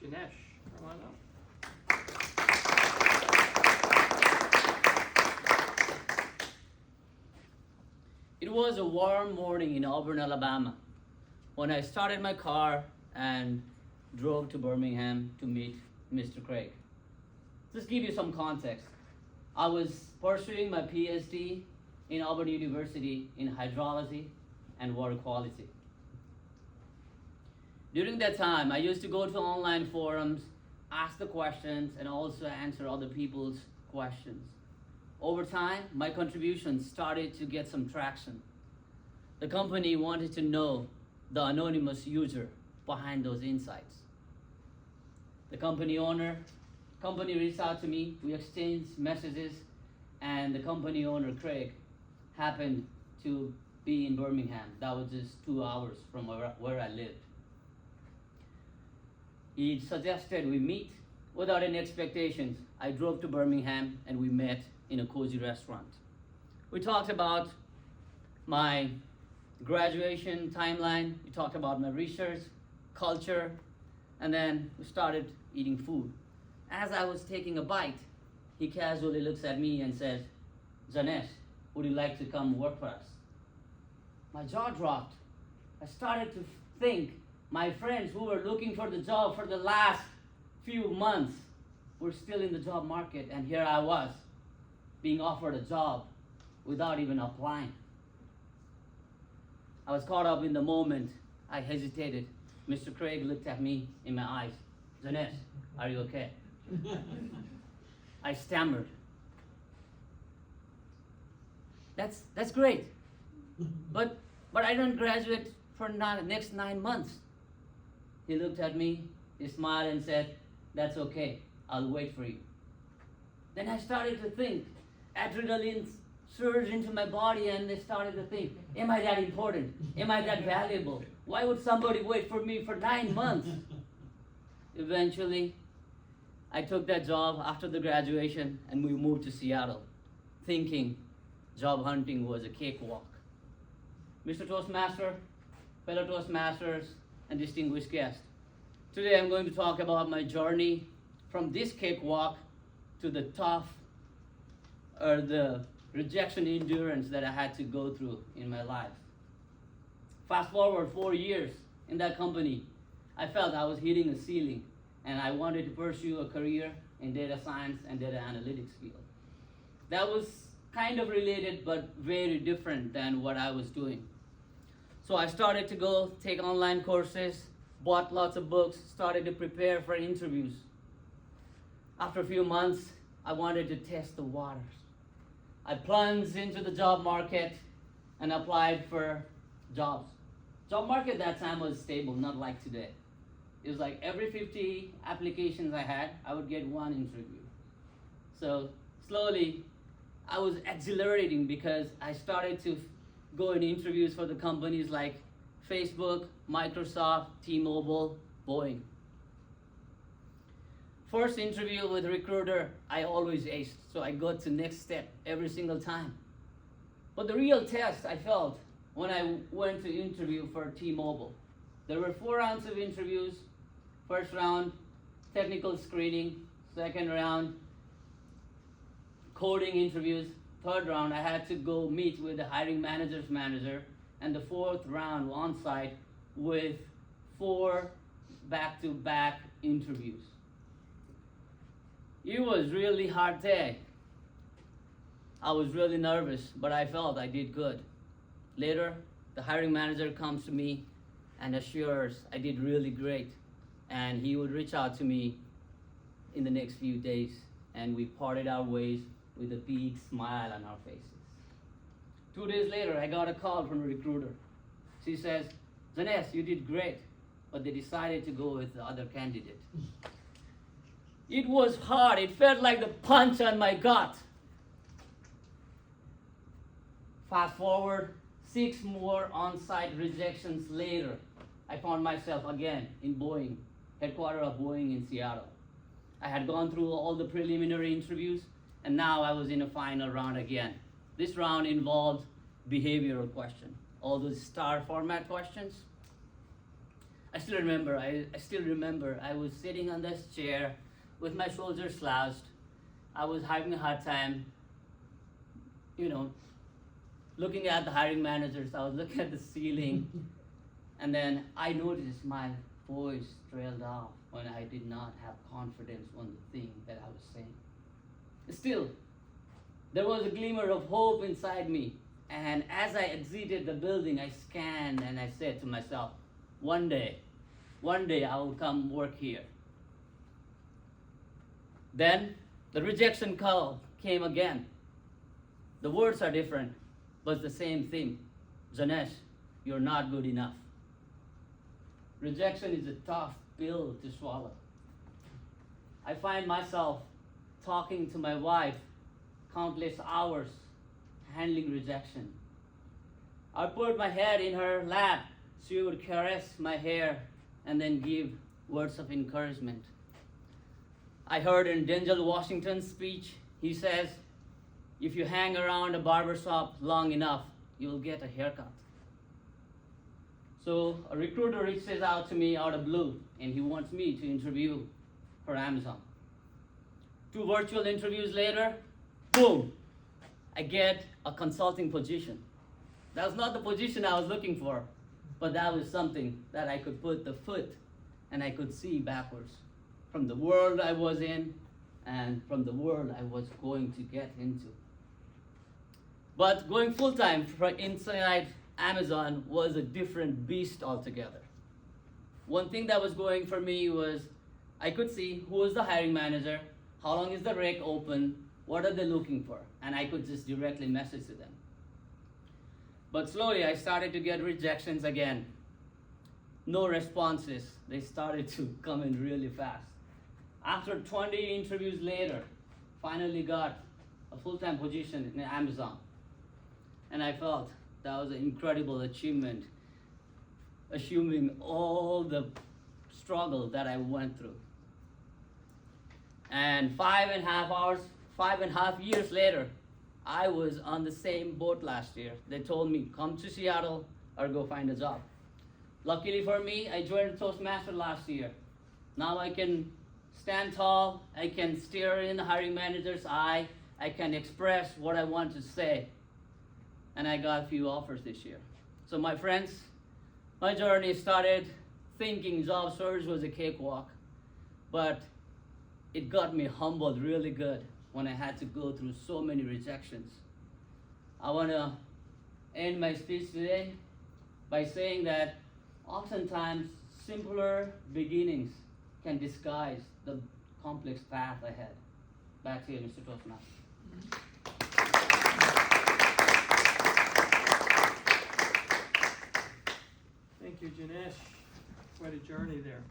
Janesh, come on up. It was a warm morning in Auburn, Alabama, when I started my car and drove to Birmingham to meet Mr. Craig. Just give you some context. I was pursuing my PhD in Auburn University in hydrology and water quality. During that time, I used to go to online forums, ask the questions, and also answer other people's questions. Over time, my contributions started to get some traction. The company wanted to know the anonymous user behind those insights. The company reached out to me, we exchanged messages, and the company owner, Craig, happened to be in Birmingham. That was just 2 hours from where I lived. He suggested we meet without any expectations. I drove to Birmingham and we met in a cozy restaurant. We talked about my graduation timeline, we talked about my research, culture, and then we started eating food. As I was taking a bite, he casually looks at me and says, "Janesh, would you like to come work for us?" My jaw dropped. I started to think my friends who were looking for the job for the last few months were still in the job market, and here I was being offered a job without even applying. I was caught up in the moment. I hesitated. Mr. Craig looked at me in my eyes. "Janesh, are you okay?" I stammered. That's great, but I don't graduate for next 9 months. He looked at me, he smiled and said, "That's okay, I'll wait for you." Then I started to think, adrenaline surged into my body and I started to think, am I that important? Am I that valuable? Why would somebody wait for me for 9 months? Eventually, I took that job after the graduation and we moved to Seattle, thinking job hunting was a cakewalk. Mr. Toastmaster, fellow Toastmasters, and distinguished guests, today I'm going to talk about my journey from this cakewalk to the tough or the rejection endurance that I had to go through in my life. Fast forward 4 years in that company, I felt I was hitting a ceiling and I wanted to pursue a career in data science and data analytics field. That was kind of related but very different than what I was doing. So I started to go take online courses, bought lots of books, started to prepare for interviews. After a few months, I wanted to test the waters. I plunged into the job market and applied for jobs. Job market that time was stable, not like today. It was like every 50 applications I had, I would get one interview. So slowly, I was exhilarating because I started to go in interviews for the companies like Facebook, Microsoft, T-Mobile, Boeing. First interview with recruiter, I always aced, so I got to next step every single time. But the real test I felt when I went to interview for T-Mobile. There were 4 rounds of interviews. First round, technical screening. Second round, coding interviews. Third round, I had to go meet with the hiring manager's manager. And the 4th round on-site with 4 back-to-back interviews. It was really hard day. I was really nervous, but I felt I did good. Later, the hiring manager comes to me and assures I did really great. And he would reach out to me in the next few days, and we parted our ways with a big smile on our faces. 2 days later, I got a call from a recruiter. She says, "Janesh, you did great, but they decided to go with the other candidate." It was hard. It felt like the punch on my gut. Fast forward 6 more on-site rejections later, I found myself again in Boeing, headquarters of Boeing in Seattle. I had gone through all the preliminary interviews, and now I was in a final round again. This round involved behavioral questions, all those star format questions. I still remember I was sitting on this chair with my shoulders slouched. I was having a hard time, looking at the hiring managers. I was looking at the ceiling, and then I noticed my voice trailed off when I did not have confidence on the thing that I was saying. Still, there was a glimmer of hope inside me, and as I exited the building, I scanned and I said to myself, one day I will come work here. Then the rejection call came again. The words are different, but the same thing. Janesh, you're not good enough. Rejection is a tough pill to swallow. I find myself talking to my wife countless hours, handling rejection. I put my head in her lap. She would caress my hair and then give words of encouragement. I heard in Denzel Washington's speech, he says, if you hang around a barber shop long enough, you'll get a haircut. So a recruiter reaches out to me out of blue, and he wants me to interview for Amazon. 2 virtual interviews later, boom, I get a consulting position. That was not the position I was looking for, but that was something that I could put the foot and I could see backwards from the world I was in and from the world I was going to get into. But going full-time inside Amazon was a different beast altogether. One thing that was going for me was I could see who was the hiring manager, how long is the rec open, what are they looking for, and I could just directly message to them. But slowly I started to get rejections again. No responses. They started to come in really fast. After 20 interviews later, finally got a full-time position in Amazon. And I felt that was an incredible achievement, assuming all the struggle that I went through. And 5.5 years later, I was on the same boat last year. They told me, come to Seattle or go find a job. Luckily for me, I joined Toastmasters last year. Now I can stand tall, I can stare in the hiring manager's eye, I can express what I want to say. And I got a few offers this year. So my friends, my journey started thinking job search was a cakewalk, but it got me humbled really good when I had to go through so many rejections. I want to end my speech today by saying that oftentimes simpler beginnings can disguise the complex path ahead. Back to you, Mr. Toastmaster. Thank you, Janesh. Quite a journey there.